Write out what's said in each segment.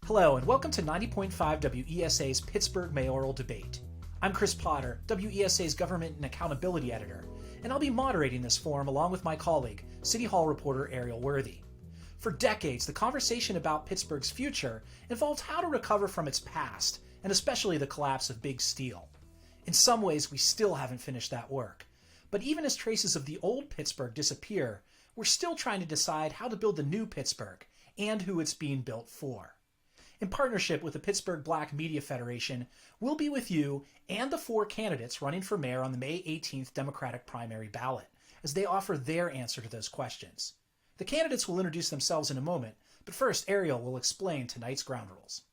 Hello, and welcome to 90.5 WESA's Pittsburgh Mayoral Debate. I'm Chris Potter, WESA's Government and Accountability Editor, and I'll be moderating this forum along with my colleague, City Hall reporter Ariel Worthy. For decades, the conversation about Pittsburgh's future involved how to recover from its past, and especially the collapse of Big Steel. In some ways, we still haven't finished that work. But even as traces of the old Pittsburgh disappear, we're still trying to decide how to build the new Pittsburgh and who it's being built for. In partnership with the Pittsburgh Black Media Federation, we'll be with you and the 4 candidates running for mayor on the May 18th Democratic primary ballot as they offer their answer to those questions. The candidates will introduce themselves in a moment, but first Ariel will explain tonight's ground rules.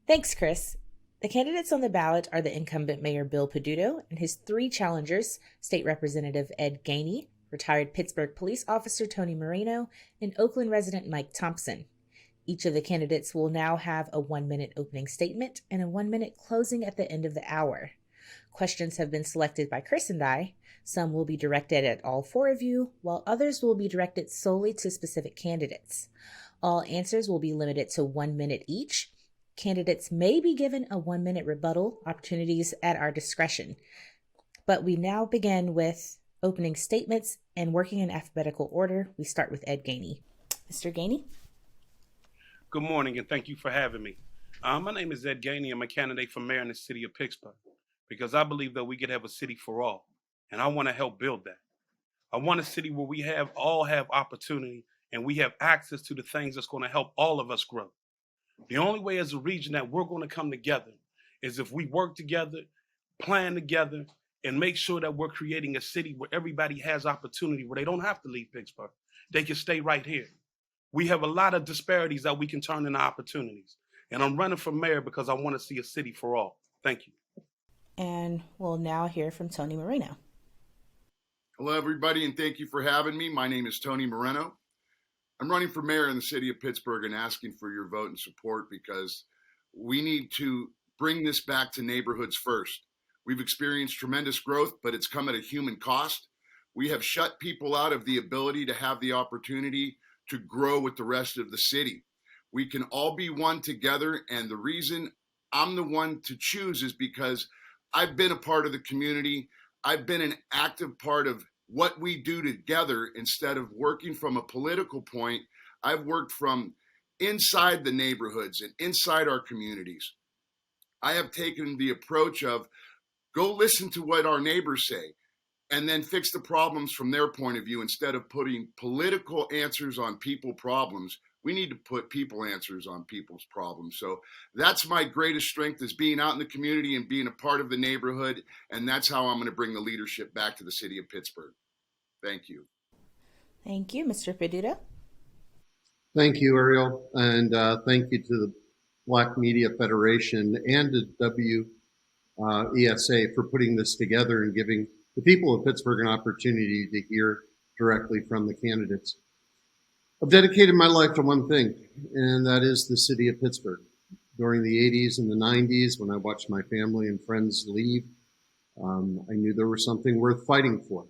Thanks, Chris. The candidates on the ballot are the incumbent Mayor Bill Peduto and his 3 challengers, State Representative Ed Gainey, retired Pittsburgh police officer Tony Moreno, and Oakland resident Mike Thompson. Each of the candidates will now have a 1-minute opening statement and a 1-minute closing at the end of the hour. Questions have been selected by Chris and I. Some will be directed at all 4 of you, while others will be directed solely to specific candidates. All answers will be limited to 1 minute each. Candidates may be given a 1-minute rebuttal opportunities at our discretion. But we now begin with opening statements and working in alphabetical order. We start with Ed Gainey. Mr. Gainey? Good morning, and thank you for having me. My name is Ed Gainey. I'm a candidate for mayor in the city of Pittsburgh because I believe that we could have a city for all, and I want to help build that. I want a city where we all have opportunity and we have access to the things that's going to help all of us grow. The only way as a region that we're going to come together is if we work together, plan together, and make sure that we're creating a city where everybody has opportunity, where they don't have to leave Pittsburgh. They can stay right here. We have a lot of disparities that we can turn into opportunities. And I'm running for mayor because I want to see a city for all. Thank you. And we'll now hear from Tony Moreno. Hello, everybody, and thank you for having me. My name is Tony Moreno. I'm running for mayor in the city of Pittsburgh and asking for your vote and support because we need to bring this back to neighborhoods first. We've experienced tremendous growth, but it's come at a human cost. We have shut people out of the ability to have the opportunity to grow with the rest of the city. We can all be one together, and the reason I'm the one to choose is because I've been a part of the community. I've been an active part of what we do together instead of working from a political point. I've worked from inside the neighborhoods and inside our communities. I have taken the approach of go listen to what our neighbors say and then fix the problems from their point of view instead of putting political answers on people problems. We need to put people answers on people's problems. So that's my greatest strength, is being out in the community and being a part of the neighborhood. And that's how I'm going to bring the leadership back to the city of Pittsburgh. Thank you. Thank you, Mr. Peduto. Thank you, Ariel. And thank you to the Black Media Federation and to WESA for putting this together and giving the people of Pittsburgh an opportunity to hear directly from the candidates. I've dedicated my life to one thing, and that is the city of Pittsburgh. During the 80s and the 90s, when I watched my family and friends leave, I knew there was something worth fighting for.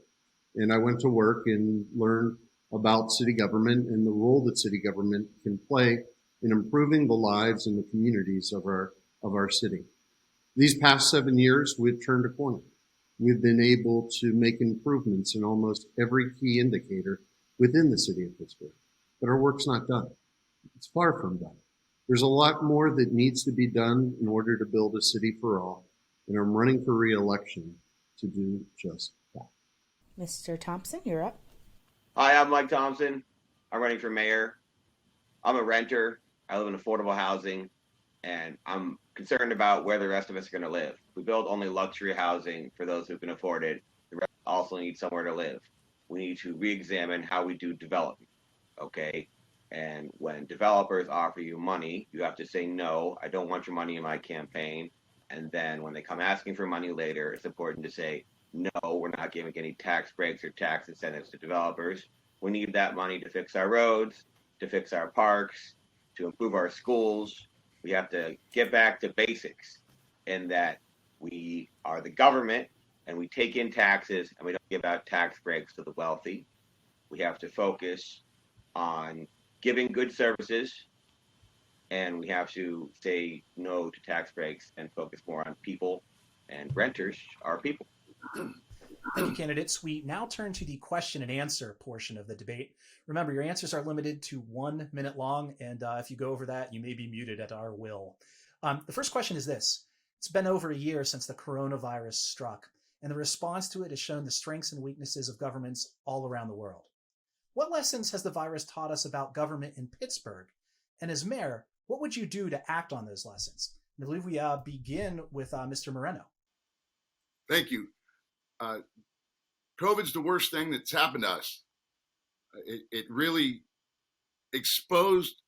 And I went to work and learned about city government and the role that city government can play in improving the lives and the communities of our city. These past 7 years, we've turned a corner. We've been able to make improvements in almost every key indicator within the city of Pittsburgh. But our work's not done. It's far from done. There's a lot more that needs to be done in order to build a city for all. And I'm running for re-election to do just that. Mr. Thompson, you're up. Hi, I'm Mike Thompson. I'm running for mayor. I'm a renter. I live in affordable housing, and I'm concerned about where the rest of us are going to live. We build only luxury housing for those who can afford it. The rest also need somewhere to live. We need to re-examine how we do development, okay? And when developers offer you money, you have to say, no, I don't want your money in my campaign. And then when they come asking for money later, it's important to say, no, we're not giving any tax breaks or tax incentives to developers. We need that money to fix our roads, to fix our parks, to improve our schools. We have to get back to basics in that we are the government and we take in taxes and we don't give out tax breaks to the wealthy. We have to focus on giving good services and we have to say no to tax breaks and focus more on people, and renters are people. Thank you, candidates. We now turn to the question and answer portion of the debate. Remember, your answers are limited to 1 minute long, and if you go over that, you may be muted at our will. The first question is this. It's been over a year since the coronavirus struck, and the response to it has shown the strengths and weaknesses of governments all around the world. What lessons has the virus taught us about government in Pittsburgh? And as mayor, what would you do to act on those lessons? I believe we begin with Mr. Moreno. Thank you. COVID's the worst thing that's happened to us. It really exposed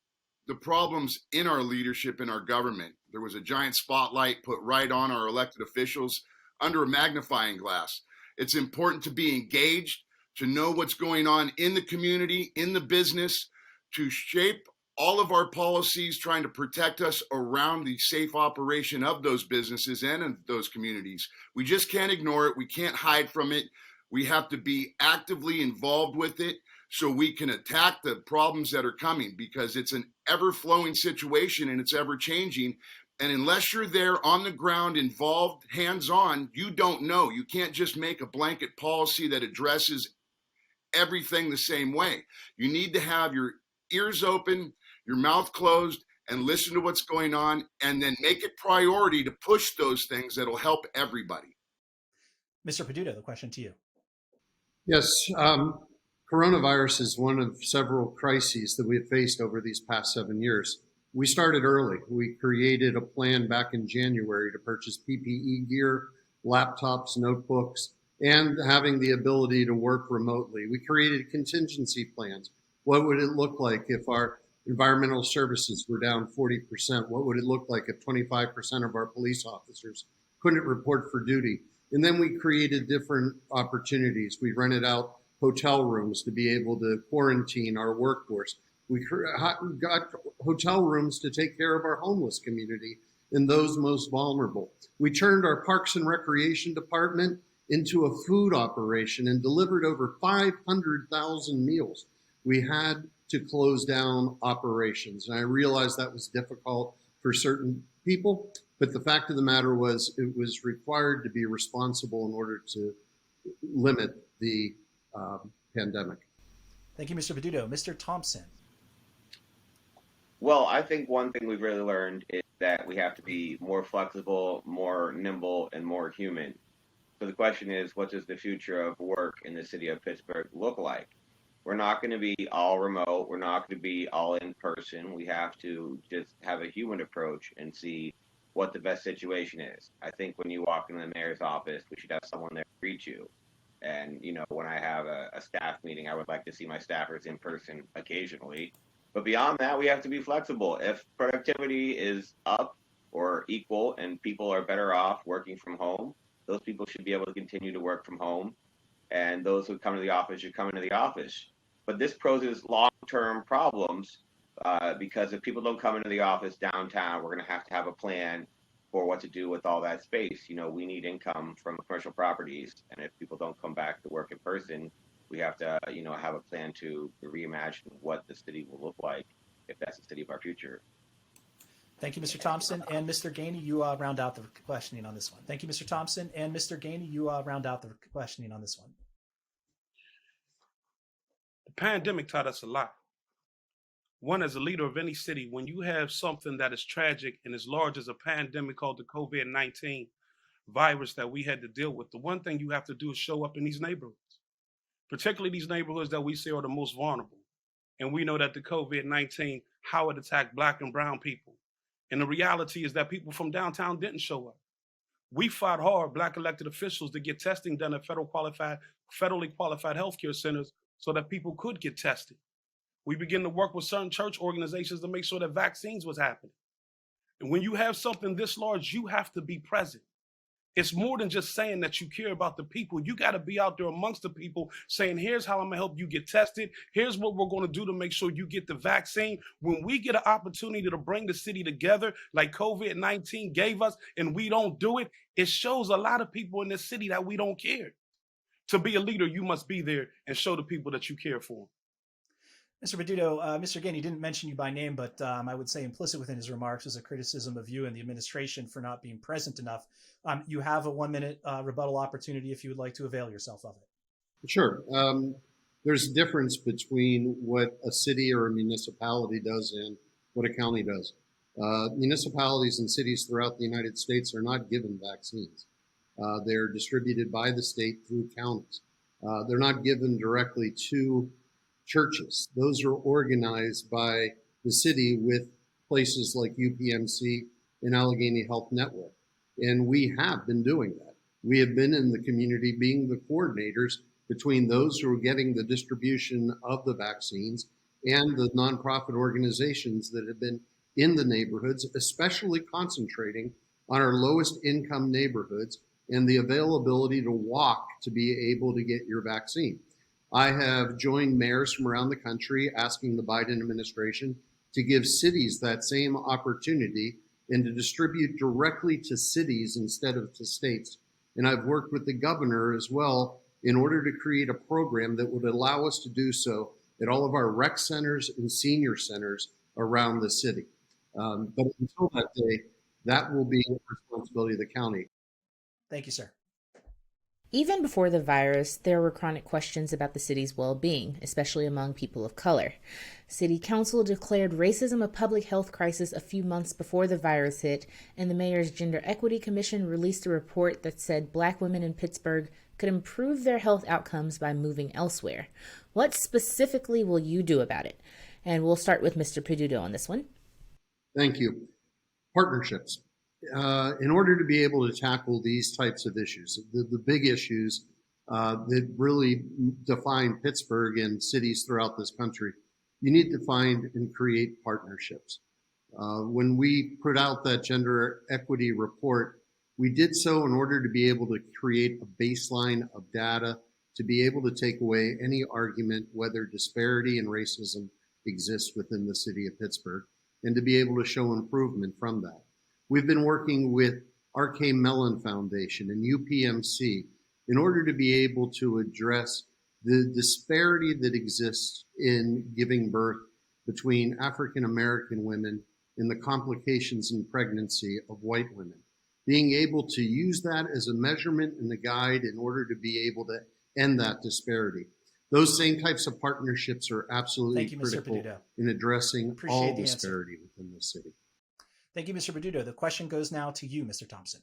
the problems in our leadership, in our government. There was a giant spotlight put right on our elected officials under a magnifying glass. It's important to be engaged, to know what's going on in the community, in the business, to shape all of our policies trying to protect us around the safe operation of those businesses and in those communities. We just can't ignore it. We can't hide from it. We have to be actively involved with it so we can attack the problems that are coming, because it's an ever-flowing situation and it's ever-changing. And unless you're there on the ground, involved, hands-on, you don't know. You can't just make a blanket policy that addresses everything the same way. You need to have your ears open, your mouth closed, and listen to what's going on, and then make it priority to push those things that'll help everybody. Mr. Peduto, the question to you. Yes, coronavirus is one of several crises that we have faced over these past 7 years. We started early. We created a plan back in January to purchase PPE gear, laptops, notebooks, and having the ability to work remotely. We created contingency plans. What would it look like if our environmental services were down 40%? What would it look like if 25% of our police officers couldn't report for duty? And then we created different opportunities. We rented out hotel rooms to be able to quarantine our workforce. We got hotel rooms to take care of our homeless community and those most vulnerable. We turned our Parks and Recreation Department into a food operation and delivered over 500,000 meals. We had to close down operations. And I realized that was difficult for certain people, but the fact of the matter was it was required to be responsible in order to limit the pandemic. Thank you, Mr. Peduto. Mr. Thompson. Well, I think one thing we've really learned is that we have to be more flexible, more nimble, and more human. So the question is, what does the future of work in the city of Pittsburgh look like? We're not going to be all remote. We're not going to be all in person. We have to just have a human approach and see what the best situation is. I think when you walk into the mayor's office, we should have someone there to greet you. And, you know, when I have a staff meeting, I would like to see my staffers in person occasionally. But beyond that, we have to be flexible. If productivity is up or equal and people are better off working from home, those people should be able to continue to work from home. And those who come to the office should come into the office. But this poses long-term problems because if people don't come into the office downtown, we're going to have a plan for what to do with all that space. You know, we need income from commercial properties. And if people don't come back to work in person, we have to, have a plan to reimagine what the city will look like if that's the city of our future. Thank you, Mr. Thompson. And Mr. Gainey, you round out the questioning on this one. Thank you, Mr. Thompson. And Mr. Gainey, you round out the questioning on this one. The pandemic taught us a lot. One, as a leader of any city, when you have something that is tragic and as large as a pandemic called the COVID-19 virus that we had to deal with, the one thing you have to do is show up in these neighborhoods, particularly these neighborhoods that we say are the most vulnerable. And we know that the COVID-19, how it attacked Black and brown people. And the reality is that people from downtown didn't show up. We fought hard, Black elected officials, to get testing done at federally qualified healthcare centers so that people could get tested. We began to work with certain church organizations to make sure that vaccines was happening. And when you have something this large, you have to be present. It's more than just saying that you care about the people. You got to be out there amongst the people saying, here's how I'm going to help you get tested. Here's what we're going to do to make sure you get the vaccine. When we get an opportunity to bring the city together like COVID-19 gave us and we don't do it, it shows a lot of people in this city that we don't care. To be a leader, you must be there and show the people that you care for them. Mr. Peduto, Mr. Gainey didn't mention you by name, but I would say implicit within his remarks was a criticism of you and the administration for not being present enough. You have a 1-minute rebuttal opportunity if you would like to avail yourself of it. Sure. There's a difference between what a city or a municipality does and what a county does. Municipalities and cities throughout the United States are not given vaccines. They're distributed by the state through counties. They're not given directly to churches. Those are organized by the city with places like UPMC and Allegheny Health Network. And we have been doing that. We have been in the community being the coordinators between those who are getting the distribution of the vaccines and the nonprofit organizations that have been in the neighborhoods, especially concentrating on our lowest income neighborhoods and the availability to walk to be able to get your vaccine. I have joined mayors from around the country asking the Biden administration to give cities that same opportunity and to distribute directly to cities instead of to states. And I've worked with the governor as well in order to create a program that would allow us to do so at all of our rec centers and senior centers around the city. But until that day, that will be the responsibility of the county. Thank you, sir. Even before the virus, there were chronic questions about the city's well-being, especially among people of color. City Council declared racism a public health crisis a few months before the virus hit, and the Mayor's Gender Equity Commission released a report that said Black women in Pittsburgh could improve their health outcomes by moving elsewhere. What specifically will you do about it? And we'll start with Mr. Peduto on this one. Thank you. Partnerships. In order to be able to tackle these types of issues, the big issues that really define Pittsburgh and cities throughout this country, you need to find and create partnerships. When we put out that gender equity report, we did so in order to be able to create a baseline of data to be able to take away any argument whether disparity and racism exists within the city of Pittsburgh, and to be able to show improvement from that. We've been working with R.K. Mellon Foundation and UPMC in order to be able to address the disparity that exists in giving birth between African American women and the complications in pregnancy of white women. Being able to use that as a measurement and a guide in order to be able to end that disparity. Those same types of partnerships are absolutely critical in addressing all disparity within the city. Thank you, Mr. Peduto. The question goes now to you, Mr. Thompson.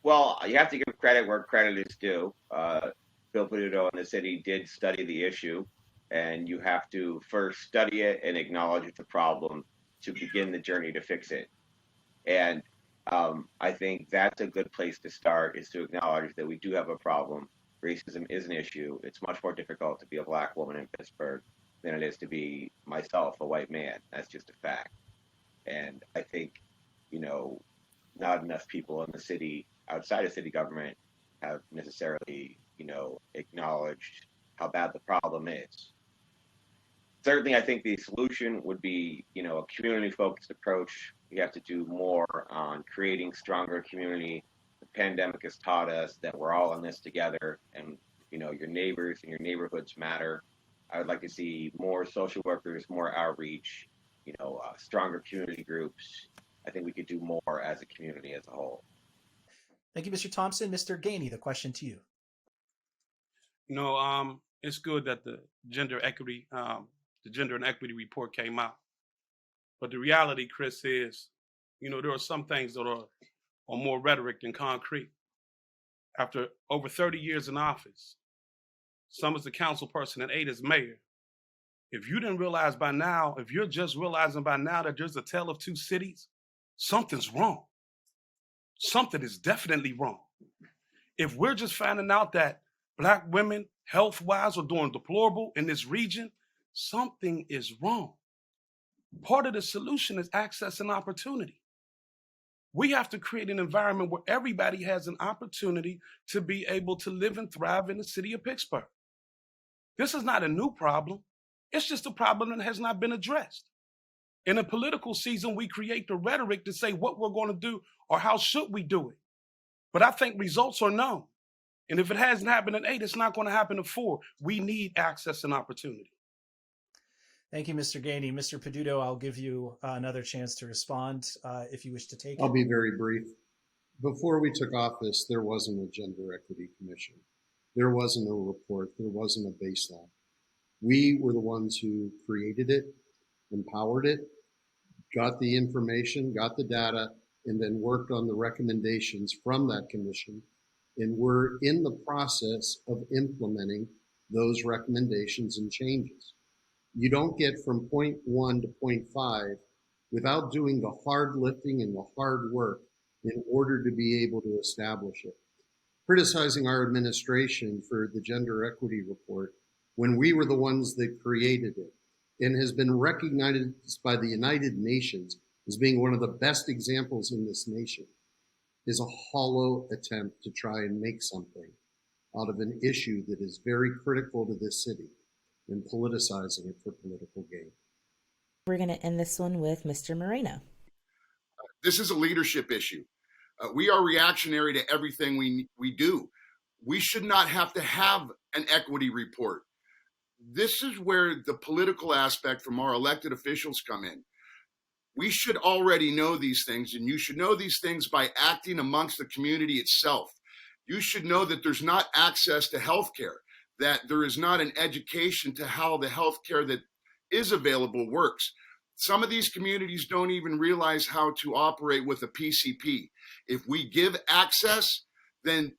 Well, you have to give credit where credit is due. Bill Peduto and the city did study the issue, and you have to first study it and acknowledge it's a problem to begin the journey to fix it. And I think that's a good place to start, is to acknowledge that we do have a problem. Racism is an issue. It's much more difficult to be a Black woman in Pittsburgh than it is to be myself, a white man. That's just a fact. And I think, not enough people in the city, outside of city government, have necessarily, acknowledged how bad the problem is. Certainly, I think the solution would be, a community-focused approach. We have to do more on creating stronger community. The pandemic has taught us that we're all in this together, and, your neighbors and your neighborhoods matter. I would like to see more social workers, more outreach, stronger community groups. I think we could do more as a community as a whole. Thank you, Mr. Thompson. Mr. Gainey, the question to you. It's good that the gender and equity report came out. But the reality, Chris, is, there are some things that are more rhetoric than concrete. After over 30 years in office, some as the council person and 8 as mayor, if you didn't realize by now, if you're just realizing by now that there's a tale of two cities, something's wrong. Something is definitely wrong. If we're just finding out that Black women, health-wise, are doing deplorable in this region, something is wrong. Part of the solution is access and opportunity. We have to create an environment where everybody has an opportunity to be able to live and thrive in the city of Pittsburgh. This is not a new problem. It's just a problem that has not been addressed. In a political season, we create the rhetoric to say what we're going to do or how should we do it. But I think results are known. And if it hasn't happened in 8, it's not going to happen in 4. We need access and opportunity. Thank you, Mr. Gainey. Mr. Peduto, I'll give you another chance to respond if you wish to take it. I'll be very brief. Before we took office, there wasn't a Gender Equity Commission. There wasn't a report. There wasn't a baseline. We were the ones who created it, empowered it, got the information, got the data, and then worked on the recommendations from that commission. And we're in the process of implementing those recommendations and changes. You don't get from point 1 to point 5 without doing the hard lifting and the hard work in order to be able to establish it. Criticizing our administration for the gender equity report when we were the ones that created it and has been recognized by the United Nations as being one of the best examples in this nation is a hollow attempt to try and make something out of an issue that is very critical to this city and politicizing it for political gain. We're going to end this one with Mr. Moreno. This is a leadership issue. We are reactionary to everything we do. We should not have to have an equity report. This is where the political aspect from our elected officials come in. We should already know these things, and you should know these things by acting amongst the community itself. You should know that there's not access to health care, that there is not an education to how the health care that is available works. Some of these communities don't even realize how to operate with a PCP. If we give access, then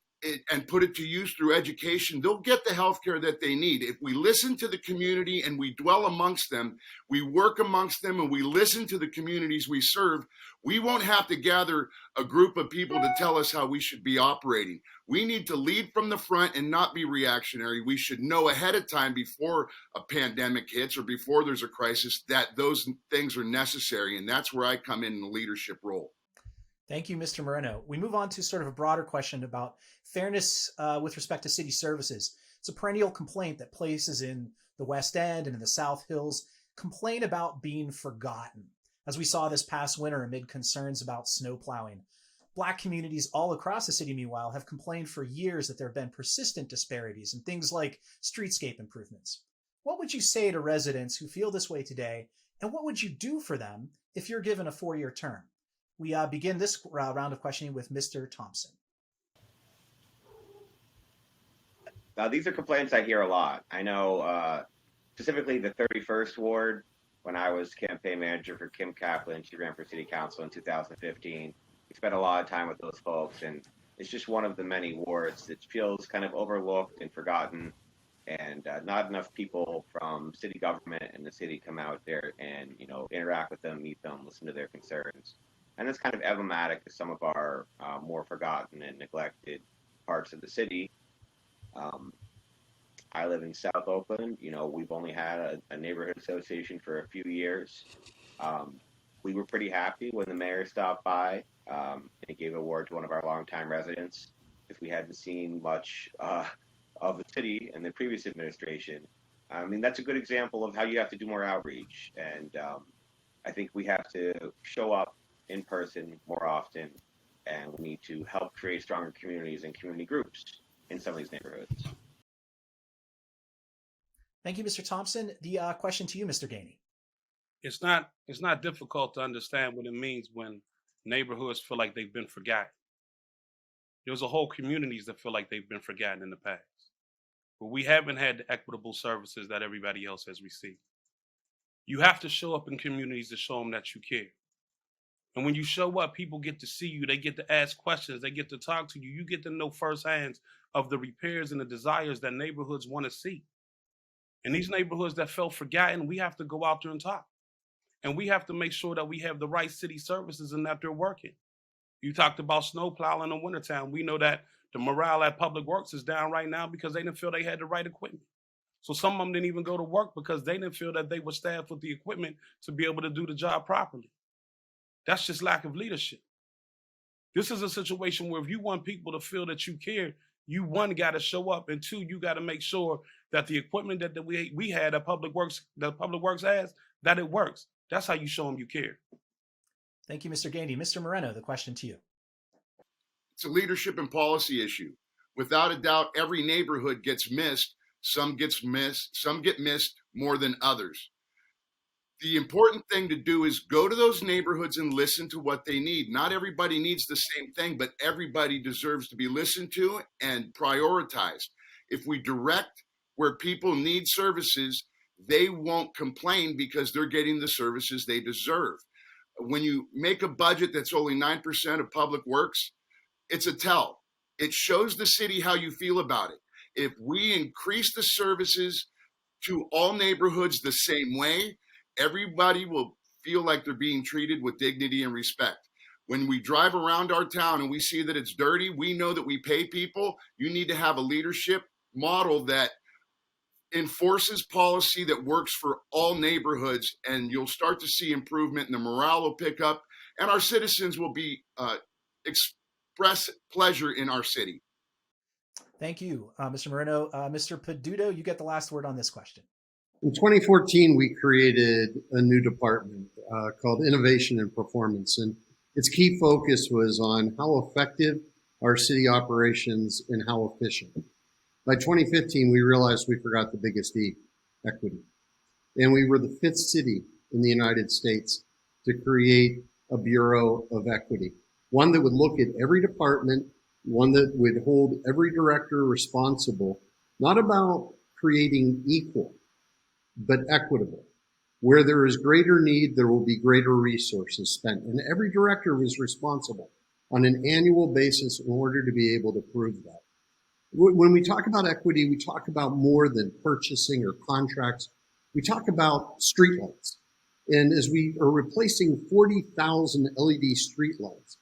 and put it to use through education, they'll get the health care that they need. If we listen to the community and we dwell amongst them, we work amongst them and we listen to the communities we serve, we won't have to gather a group of people to tell us how we should be operating. We need to lead from the front and not be reactionary. We should know ahead of time before a pandemic hits or before there's a crisis that those things are necessary. And that's where I come in the leadership role. Thank you, Mr. Moreno. We move on to sort of a broader question about fairness with respect to city services. It's a perennial complaint that places in the West End and in the South Hills complain about being forgotten, as we saw this past winter amid concerns about snow plowing. Black communities all across the city, meanwhile, have complained for years that there have been persistent disparities in things like streetscape improvements. What would you say to residents who feel this way today, and what would you do for them if you're given a 4-year term? We begin this round of questioning with Mr. Thompson. These are complaints I hear a lot. I know specifically the 31st Ward, when I was campaign manager for Kim Kaplan, she ran for city council in 2015. We spent a lot of time with those folks, and it's just one of the many wards that feels kind of overlooked and forgotten, and not enough people from city government and the city come out there and, interact with them, meet them, listen to their concerns. And it's kind of emblematic to some of our more forgotten and neglected parts of the city. I live in South Oakland. We've only had a neighborhood association for a few years. We were pretty happy when the mayor stopped by and he gave an award to one of our longtime residents, because we hadn't seen much of the city in the previous administration. I mean, that's a good example of how you have to do more outreach. And I think we have to show up in person more often, and we need to help create stronger communities and community groups in some of these neighborhoods. Thank you, Mr. Thompson. The question to you, Mr. Gainey. It's not difficult to understand what it means when neighborhoods feel like they've been forgotten. There's a whole communities that feel like they've been forgotten in the past, but we haven't had the equitable services that everybody else has received. You have to show up in communities to show them that you care. And when you show up, people get to see you. They get to ask questions. They get to talk to you. You get to know firsthand of the repairs and the desires that neighborhoods want to see. And these neighborhoods that felt forgotten, we have to go out there and talk. And we have to make sure that we have the right city services and that they're working. You talked about snow plowing in the wintertime. We know that the morale at Public Works is down right now because they didn't feel they had the right equipment. So some of them didn't even go to work because they didn't feel that they were staffed with the equipment to be able to do the job properly. That's just lack of leadership. This is a situation where if you want people to feel that you care, you, one, got to show up, and two, you got to make sure that the equipment that we had at Public Works has, that it works. That's how you show them you care. Thank you, Mr. Gainey. Mr. Moreno, the question to you. It's a leadership and policy issue. Without a doubt, every neighborhood gets missed. Some get missed more than others. The important thing to do is go to those neighborhoods and listen to what they need. Not everybody needs the same thing, but everybody deserves to be listened to and prioritized. If we direct where people need services, they won't complain because they're getting the services they deserve. When you make a budget that's only 9% of public works, it's a tell. It shows the city how you feel about it. If we increase the services to all neighborhoods the same way, everybody will feel like they're being treated with dignity and respect. When we drive around our town and we see that it's dirty, we know that we pay people. You need to have a leadership model that enforces policy that works for all neighborhoods, and you'll start to see improvement, and the morale will pick up, and our citizens will be express pleasure in our city. Thank you, Mr. Moreno. Mr. Peduto, you get the last word on this question. In 2014, we created a new department called Innovation and Performance, and its key focus was on how effective our city operations and how efficient. By 2015, we realized we forgot the biggest E, equity. And we were the 5th city in the United States to create a Bureau of Equity, one that would look at every department, one that would hold every director responsible, not about creating equal, but equitable. Where there is greater need, there will be greater resources spent. And every director was responsible on an annual basis in order to be able to prove that. When we talk about equity, we talk about more than purchasing or contracts. We talk about streetlights. And as we are replacing 40,000 LED streetlights,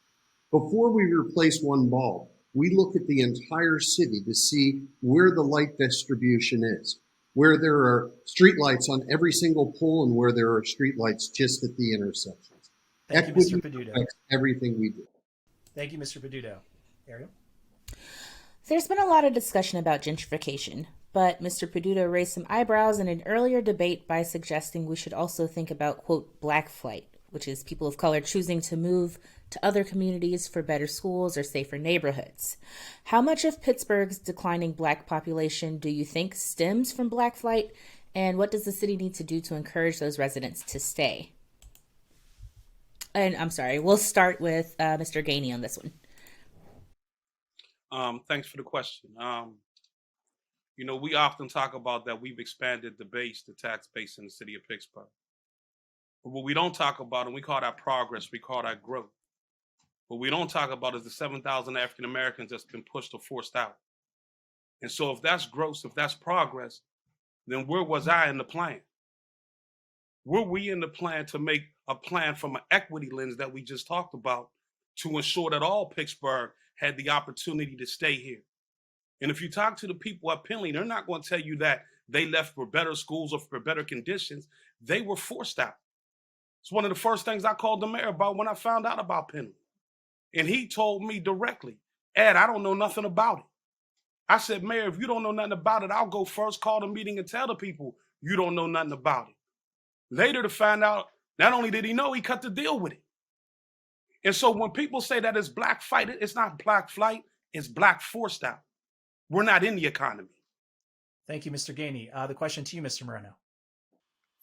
before we replace one bulb, we look at the entire city to see where the light distribution is, where there are streetlights on every single pole and where there are streetlights just at the intersections. Thank Equity you, Mr. Peduto. affects everything we do. Thank you, Mr. Peduto. Ariel? There's been a lot of discussion about gentrification, but Mr. Peduto raised some eyebrows in an earlier debate by suggesting we should also think about, quote, black flight, which is people of color choosing to move to other communities for better schools or safer neighborhoods. How much of Pittsburgh's declining black population do you think stems from black flight, and what does the city need to do to encourage those residents to stay? And I'm sorry, we'll start with Mr. Gainey on this one. Thanks for the question. We often talk about that we've expanded the tax base in the city of Pittsburgh. But what we don't talk about, and we call that progress, we call that growth. What we don't talk about is the 7,000 African Americans that's been pushed or forced out. And so if that's growth, if that's progress, then where was I in the plan? Were we in the plan to make a plan from an equity lens that we just talked about to ensure that all Pittsburgh had the opportunity to stay here? And if you talk to the people at Penley, they're not going to tell you that they left for better schools or for better conditions. They were forced out. It's one of the first things I called the mayor about when I found out about Penley. And he told me directly, Ed, I don't know nothing about it. I said, Mayor, if you don't know nothing about it, I'll go first, call the meeting and tell the people you don't know nothing about it. Later to find out, not only did he know, he cut the deal with it. And so when people say that it's black fight, it's not black flight, it's black forced out. We're not in the economy. Thank you, Mr. Gainey. The question to you, Mr. Moreno.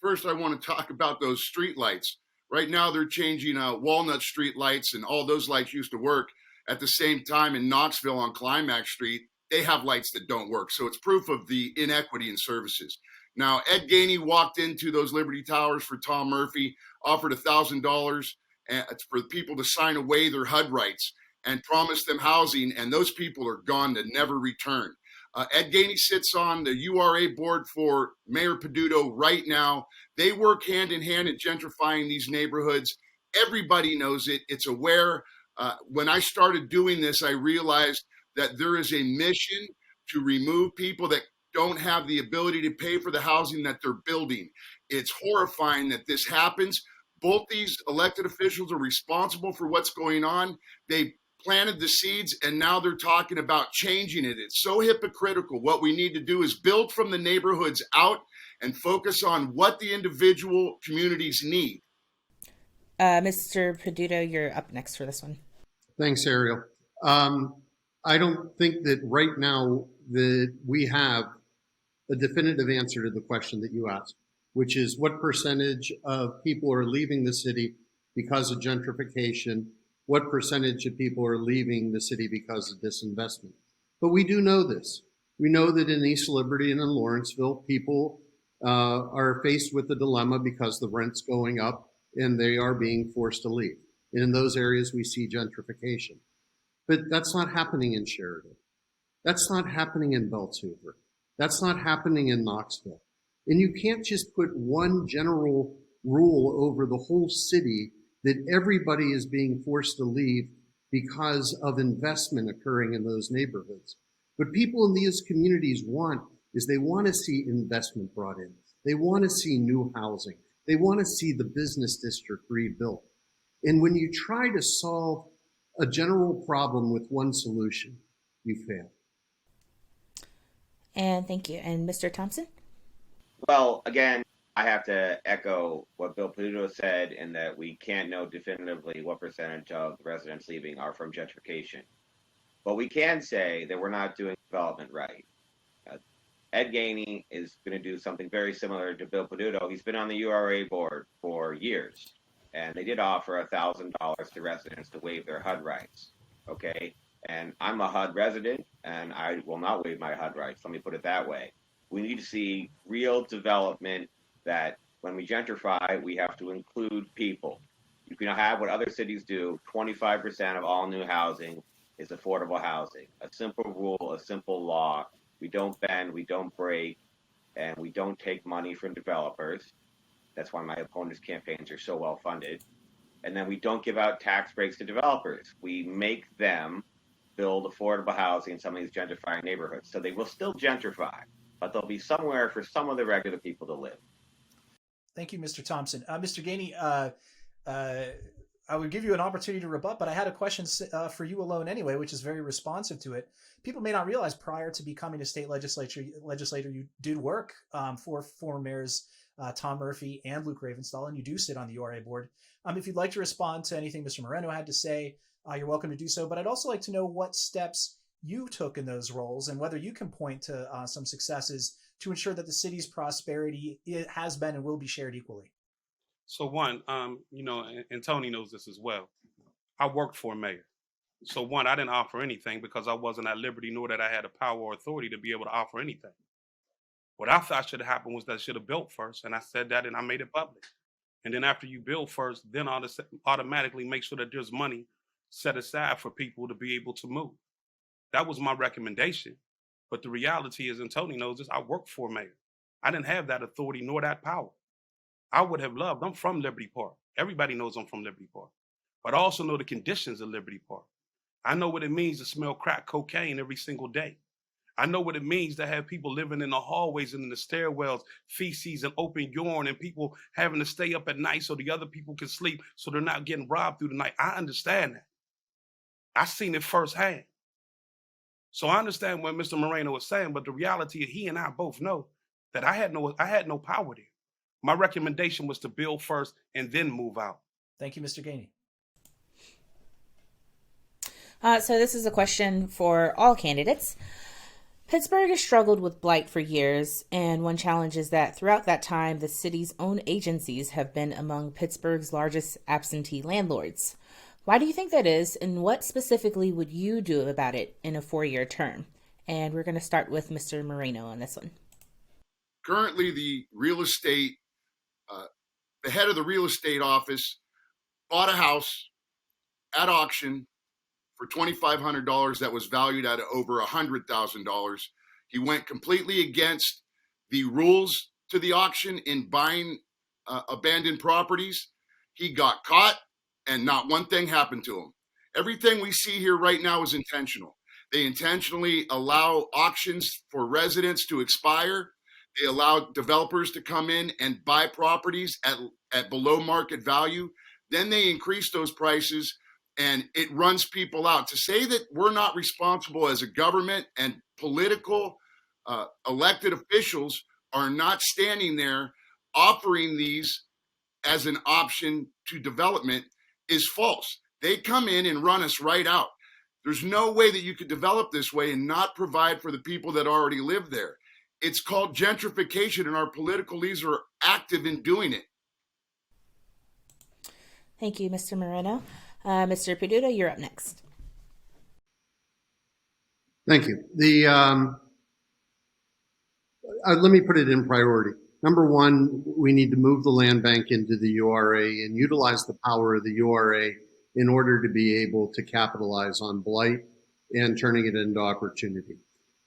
First, I want to talk about those street lights. Right now, they're changing Walnut Street lights, and all those lights used to work. At the same time, in Knoxville on Climax Street, they have lights that don't work. So it's proof of the inequity in services. Now, Ed Gainey walked into those Liberty Towers for Tom Murphy, offered $1,000 for people to sign away their HUD rights and promised them housing, and those people are gone to never return. Ed Gainey sits on the URA board for Mayor Peduto right now. They work hand in hand at gentrifying these neighborhoods. Everybody knows it. It's aware. When I started doing this, I realized that there is a mission to remove people that don't have the ability to pay for the housing that they're building. It's horrifying that this happens. Both these elected officials are responsible for what's going on. They planted the seeds, and now they're talking about changing it. It's so hypocritical. What we need to do is build from the neighborhoods out and focus on what the individual communities need. Mr. Peduto, you're up next for this one. Thanks, Ariel. I don't think that right now that we have a definitive answer to the question that you asked. which is what percentage of people are leaving the city because of gentrification, what percentage of people are leaving the city because of disinvestment. But we do know this. We know that in East Liberty and in Lawrenceville, people are faced with a dilemma because the rent's going up and they are being forced to leave. And in those areas, we see gentrification. But that's not happening in Sheridan. That's not happening in Beltshoover. That's not happening in Knoxville. And you can't just put one general rule over the whole city that everybody is being forced to leave because of investment occurring in those neighborhoods. What people in these communities want is they want to see investment brought in. They want to see new housing. They want to see the business district rebuilt. And when you try to solve a general problem with one solution, you fail. And thank you. And Mr. Thompson? Well, again, I have to echo what Bill Peduto said in that we can't know definitively what percentage of residents leaving are from gentrification. But we can say that we're not doing development right. Ed Gainey is going to do something very similar to Bill Peduto. He's been on the URA board for years, and they did offer $1,000 to residents to waive their HUD rights. Okay, and I'm a HUD resident, and I will not waive my HUD rights. Let me put it that way. We need to see real development that when we gentrify, we have to include people. You can have what other cities do. 25% of all new housing is affordable housing. A simple rule, a simple law. We don't bend, we don't break, and we don't take money from developers. That's why my opponents' campaigns are so well funded. And then we don't give out tax breaks to developers. We make them build affordable housing in some of these gentrifying neighborhoods. So they will still gentrify, but there'll be somewhere for some of the regular people to live. Thank you, Mr. Thompson. Mr. Gainey, I would give you an opportunity to rebut, but I had a question for you alone anyway, which is very responsive to it. People may not realize prior to becoming a state legislator, you did work for former mayors Tom Murphy and Luke Ravenstall, and you do sit on the URA board. If you'd like to respond to anything Mr. Moreno had to say, you're welcome to do so. But I'd also like to know what steps you took in those roles and whether you can point to some successes to ensure that the city's prosperity has been and will be shared equally. So one, and Tony knows this as well. I worked for a mayor. So one, I didn't offer anything because I wasn't at liberty, nor that I had the power or authority to be able to offer anything. What I thought should have happened was that I should have built first. And I said that and I made it public. And then after you build first, then automatically make sure that there's money set aside for people to be able to move. That was my recommendation. But the reality is, and Tony knows this, I worked for a mayor. I didn't have that authority nor that power. I would have loved, I'm from Liberty Park. Everybody knows I'm from Liberty Park. But I also know the conditions of Liberty Park. I know what it means to smell crack cocaine every single day. I know what it means to have people living in the hallways and in the stairwells, feces and open urine, and people having to stay up at night so the other people can sleep so they're not getting robbed through the night. I understand that. I've seen it firsthand. So I understand what Mr. Moreno was saying, but the reality is he and I both know that I had no power there. My recommendation was to build first and then move out. Thank you, Mr. Gainey. So this is a question for all candidates. Pittsburgh has struggled with blight for years, and one challenge is that throughout that time, the city's own agencies have been among Pittsburgh's largest absentee landlords. Why do you think that is, and what specifically would you do about it in a 4-year term? And we're going to start with Mr. Moreno on this one. Currently, the head of the real estate office bought a house at auction for $2,500 that was valued at over $100,000. He went completely against the rules to the auction in buying abandoned properties. He got caught and not one thing happened to him. Everything we see here right now is intentional. They intentionally allow auctions for residents to expire. They allow developers to come in and buy properties at below market value. Then they increase those prices and it runs people out. To say that we're not responsible as a government and political elected officials are not standing there offering these as an option to development is false. They come in and run us right out. There's no way that you could develop this way and not provide for the people that already live there. It's called gentrification, and our political leaders are active in doing it. Thank you, Mr. Moreno. Mr. Peduto, you're up next. Thank you. Let me put it in priority. Number one, we need to move the land bank into the URA and utilize the power of the URA in order to be able to capitalize on blight and turning it into opportunity.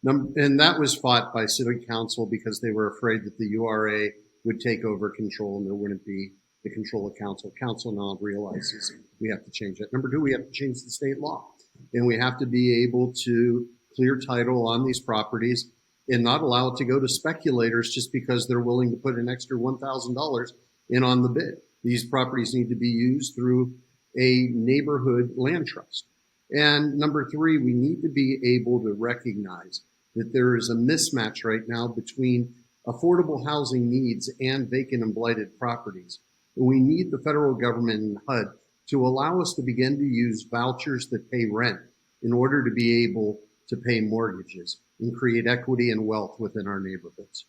And that was fought by City Council because they were afraid that the URA would take over control and there wouldn't be the control of council. Council now realizes we have to change that. Number two, we have to change the state law. And we have to be able to clear title on these properties and not allow it to go to speculators just because they're willing to put an extra $1,000 in on the bid. These properties need to be used through a neighborhood land trust. And number three, we need to be able to recognize that there is a mismatch right now between affordable housing needs and vacant and blighted properties. And we need the federal government and HUD to allow us to begin to use vouchers that pay rent in order to be able to pay mortgages and create equity and wealth within our neighborhoods.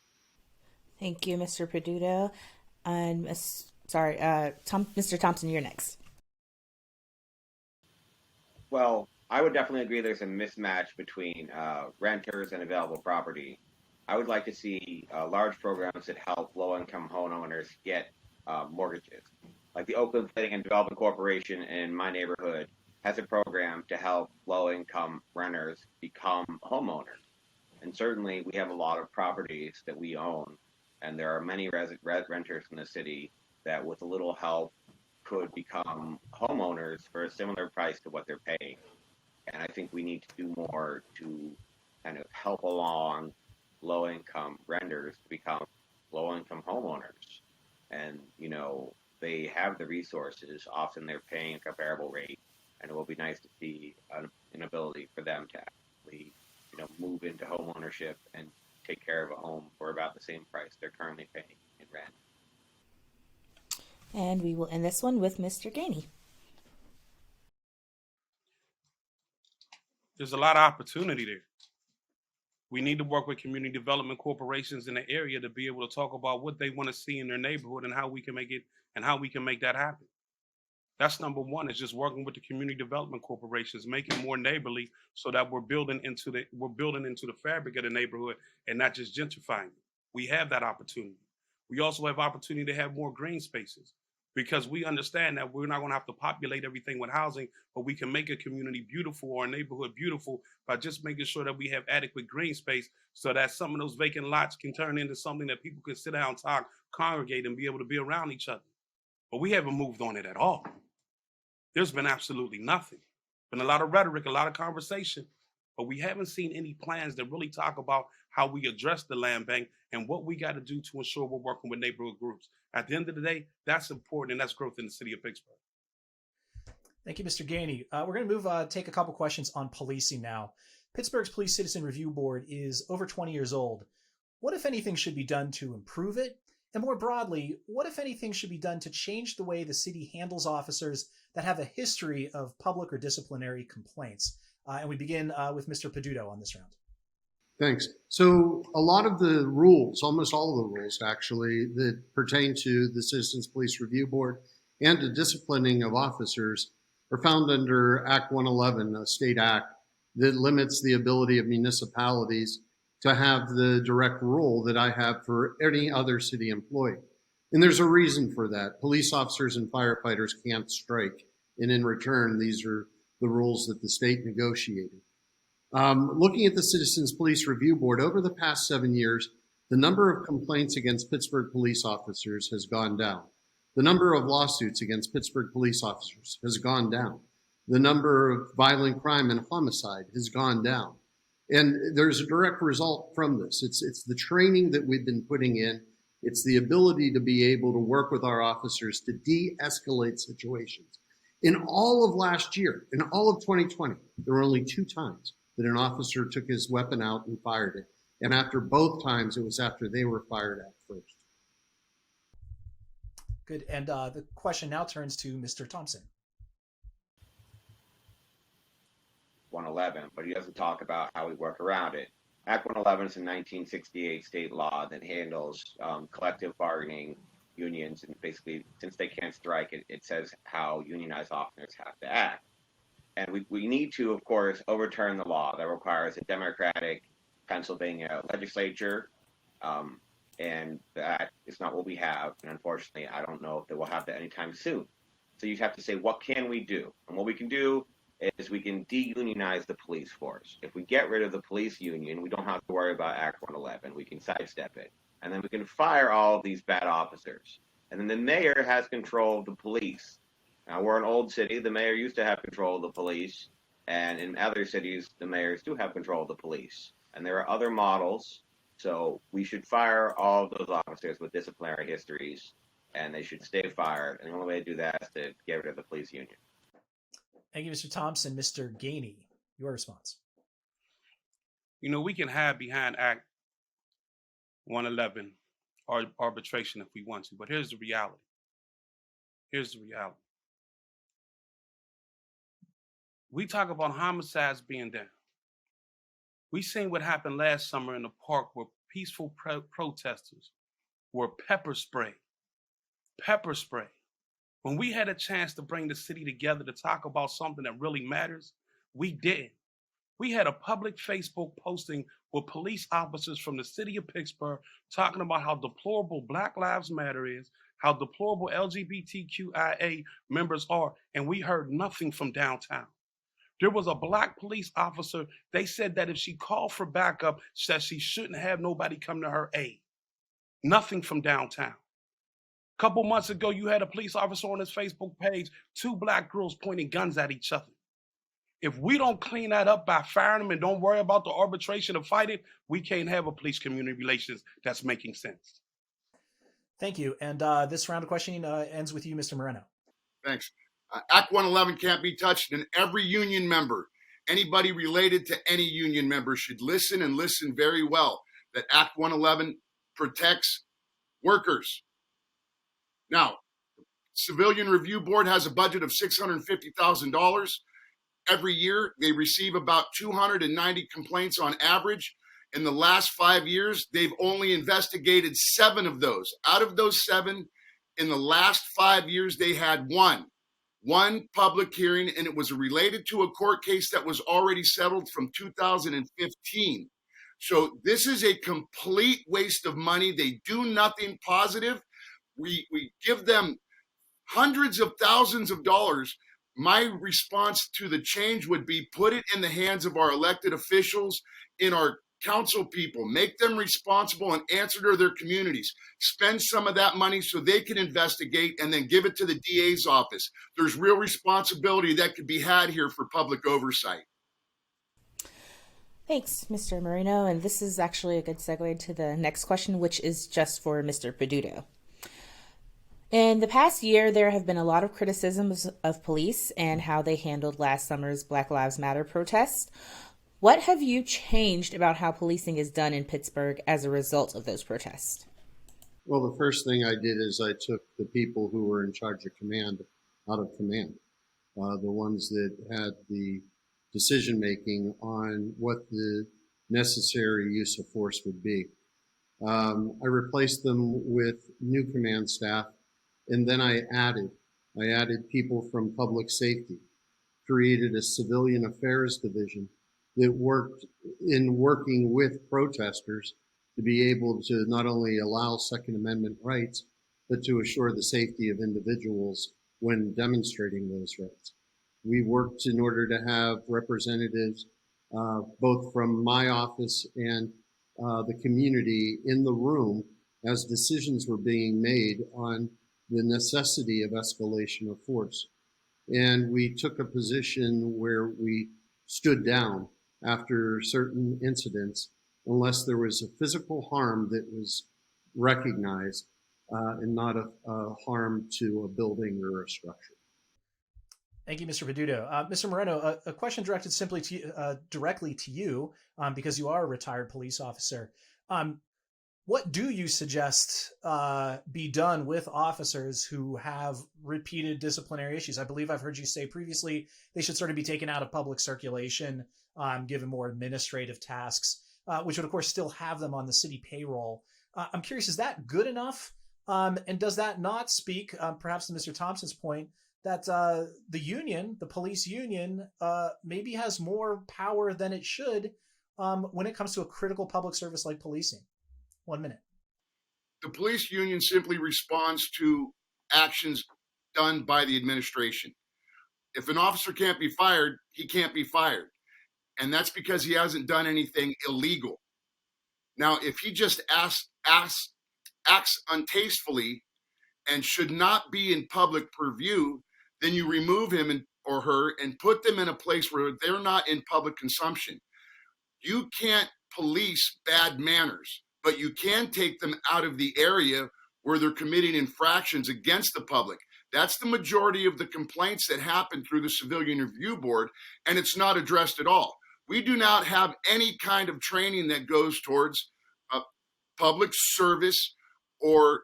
Thank you, Mr. Peduto. And Mr. Thompson, you're next. Well, I would definitely agree there's a mismatch between renters and available property. I would like to see large programs that help low-income homeowners get mortgages. Like the Oakland Planning and Development Corporation in my neighborhood has a program to help low-income renters become homeowners. And certainly we have a lot of properties that we own, and there are many renters in the city that with a little help could become homeowners for a similar price to what they're paying. And I think we need to do more to kind of help along low-income renters to become low-income homeowners. And, you know, they have the resources. Often they're paying a comparable rate, and it will be nice to see an ability for them to actually, you know, move into home ownership and take care of a home for about the same price they're currently paying in rent. And we will end this one with Mr. Gainey. There's a lot of opportunity there. We need to work with community development corporations in the area to be able to talk about what they want to see in their neighborhood and how we can make it and how we can make that happen. That's number one, is just working with the community development corporations, make it more neighborly so that we're building into the fabric of the neighborhood and not just gentrifying it. We have that opportunity. We also have opportunity to have more green spaces, because we understand that we're not going to have to populate everything with housing, but we can make a community beautiful or a neighborhood beautiful by just making sure that we have adequate green space so that some of those vacant lots can turn into something that people can sit down, talk, congregate, and be able to be around each other. But we haven't moved on it at all. There's been absolutely nothing. Been a lot of rhetoric, a lot of conversation, but we haven't seen any plans that really talk about how we address the land bank and what we got to do to ensure we're working with neighborhood groups. At the end of the day, that's important, and that's growth in the city of Pittsburgh. Thank you, Mr. Gainey. We're going to take a couple questions on policing now. Pittsburgh's Police Citizen Review Board is over 20 years old. What, if anything, should be done to improve it? And more broadly, what, if anything, should be done to change the way the city handles officers that have a history of public or disciplinary complaints? And we begin with Mr. Peduto on this round. Thanks. So a lot of the rules, almost all of the rules actually, that pertain to the Citizens Police Review Board and to disciplining of officers are found under Act 111, a state act that limits the ability of municipalities to have the direct role that I have for any other city employee. And there's a reason for that. Police officers and firefighters can't strike. And in return, these are the rules that the state negotiated. Looking at the Citizens Police Review Board, over the past 7 years, the number of complaints against Pittsburgh police officers has gone down. The number of lawsuits against Pittsburgh police officers has gone down. The number of violent crime and homicide has gone down. And there's a direct result from this. It's the training that we've been putting in. It's the ability to be able to work with our officers to de-escalate situations. In all of last year, in all of 2020, there were only 2 times that an officer took his weapon out and fired it. And after both times, it was after they were fired at first. Good. And the question now turns to Mr. Thompson. 111, but he doesn't talk about how we work around it. Act 111 is a 1968 state law that handles collective bargaining unions, and basically, since they can't strike, it says how unionized officers have to act. And we need to, of course, overturn the law that requires a Democratic Pennsylvania legislature, and that is not what we have. And unfortunately, I don't know if they will have that anytime soon. So you have to say, what can we do? And what we can do is we can de-unionize the police force. If we get rid of the police union, we don't have to worry about Act 111. We can sidestep it. And then we can fire all of these bad officers. And then the mayor has control of the police. Now, we're an old city. The mayor used to have control of the police. And in other cities, the mayors do have control of the police. And there are other models. So we should fire all of those officers with disciplinary histories, and they should stay fired. And the only way to do that is to get rid of the police union. Thank you, Mr. Thompson. Mr. Gainey, your response. You know, we can hide behind Act 111 or arbitration if we want to, but here's the reality. Here's the reality. We talk about homicides being down. We seen what happened last summer in the park where peaceful protesters were pepper sprayed. Pepper spray. When we had a chance to bring the city together to talk about something that really matters, we didn't. We had a public Facebook posting with police officers from the city of Pittsburgh talking about how deplorable Black Lives Matter is, how deplorable LGBTQIA members are, and we heard nothing from downtown. There was a Black police officer. They said that if she called for backup, said she shouldn't have nobody come to her aid. Nothing from downtown. A couple months ago, you had a police officer on his Facebook page, 2 Black girls pointing guns at each other. If we don't clean that up by firing them and don't worry about the arbitration to fight it, we can't have a police community relations that's making sense. Thank you. And this round of questioning ends with you, Mr. Moreno. Thanks. Act 111 can't be touched, and every union member, anybody related to any union member, should listen and listen very well that Act 111 protects workers. Now, Civilian Review Board has a budget of $650,000. Every year, they receive about 290 complaints on average. In the last 5 years, they've only investigated 7 of those. Out of those 7, in the last 5 years, they had one public hearing, and it was related to a court case that was already settled from 2015. So this is a complete waste of money. They do nothing positive. We give them hundreds of thousands of dollars. My response to the change would be put it in the hands of our elected officials, in our council people, make them responsible and answer to their communities. Spend some of that money so they can investigate and then give it to the DA's office. There's real responsibility that could be had here for public oversight. Thanks, Mr. Moreno. And this is actually a good segue to the next question, which is just for Mr. Peduto. In the past year, there have been a lot of criticisms of police and how they handled last summer's Black Lives Matter protest. What have you changed about how policing is done in Pittsburgh as a result of those protests? Well, the first thing I did is I took the people who were in charge of command out of command, the ones that had the decision-making on what the necessary use of force would be. I replaced them with new command staff, and then I added people from public safety, created a civilian affairs division that worked in working with protesters to be able to not only allow Second Amendment rights, but to assure the safety of individuals when demonstrating those rights. We worked in order to have representatives, both from my office and the community in the room as decisions were being made on the necessity of escalation of force. And we took a position where we stood down after certain incidents unless there was a physical harm that was recognized and not a harm to a building or a structure. Thank you, Mr. Peduto. Mr. Moreno, a question directed simply to you, directly to you, because you are a retired police officer. What do you suggest be done with officers who have repeated disciplinary issues? I believe I've heard you say previously they should sort of be taken out of public circulation, given more administrative tasks. which would, of course, still have them on the city payroll. I'm curious, is that good enough? And does that not speak, perhaps to Mr. Thompson's point, that the union, the police union, maybe has more power than it should when it comes to a critical public service like policing? 1 minute. The police union simply responds to actions done by the administration. If an officer can't be fired, he can't be fired. And that's because he hasn't done anything illegal. Now, if he just acts untastefully and should not be in public purview, then you remove him or her and put them in a place where they're not in public consumption. You can't police bad manners, but you can take them out of the area where they're committing infractions against the public. That's the majority of the complaints that happen through the Civilian Review Board, and it's not addressed at all. We do not have any kind of training that goes towards public service or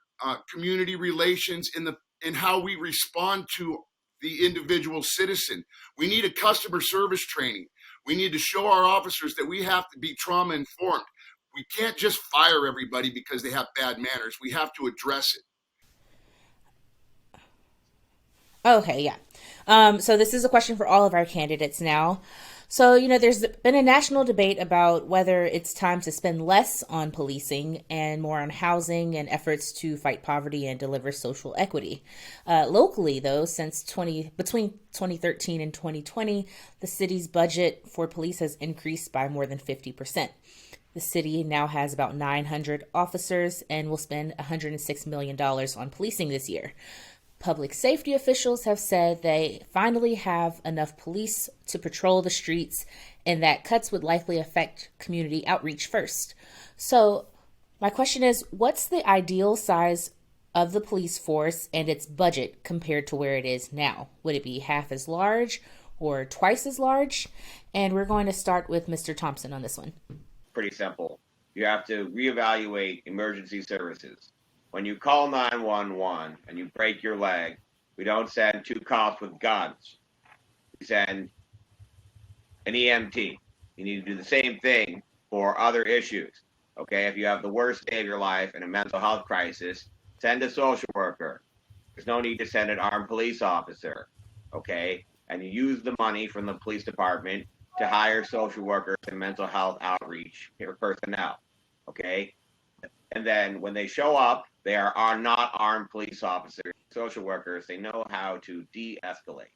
community relations in how we respond to the individual citizen. We need a customer service training. We need to show our officers that we have to be trauma informed. We can't just fire everybody because they have bad manners. We have to address it. Okay, yeah. So this is a question for all of our candidates now. So, there's been a national debate about whether it's time to spend less on policing and more on housing and efforts to fight poverty and deliver social equity. Locally, though, between 2013 and 2020, the city's budget for police has increased by more than 50%. The city now has about 900 officers and will spend $106 million on policing this year. Public safety officials have said they finally have enough police to patrol the streets and that cuts would likely affect community outreach first. So my question is, what's the ideal size of the police force and its budget compared to where it is now? Would it be half as large or twice as large? And we're going to start with Mr. Thompson on this one. Pretty simple. You have to reevaluate emergency services. When you call 911 and you break your leg, we don't send 2 cops with guns. We send an EMT. You need to do the same thing for other issues. Okay, if you have the worst day of your life and a mental health crisis, send a social worker. There's no need to send an armed police officer. Okay, and you use the money from the police department to hire social workers and mental health outreach personnel. Okay, and then when they show up, they are not armed police officers, social workers. They know how to de-escalate.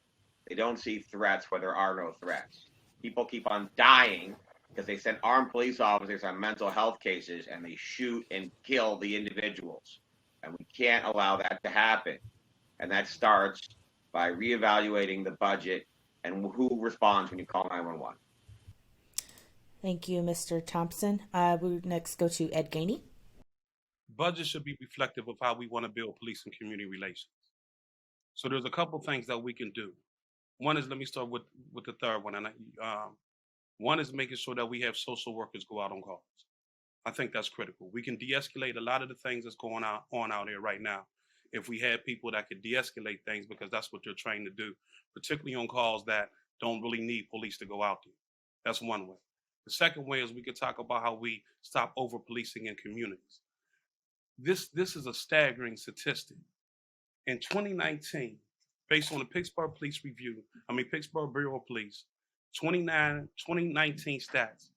They don't see threats where there are no threats. People keep on dying because they send armed police officers on mental health cases and they shoot and kill the individuals. And we can't allow that to happen. And that starts by reevaluating the budget and who responds when you call 911. Thank you, Mr. Thompson. We next go to Ed Gainey. Budget should be reflective of how we want to build police and community relations. So there's a couple things that we can do. One is, let me start with the third one. And one is making sure that we have social workers go out on calls. I think that's critical. We can de-escalate a lot of the things that's going on out here right now if we had people that could de-escalate things, because that's what they're trained to do, particularly on calls that don't really need police to go out there. That's one way. The second way is we could talk about how we stop over-policing in communities. This is a staggering statistic. In 2019, based on the Pittsburgh Bureau of Police, 2019 stats,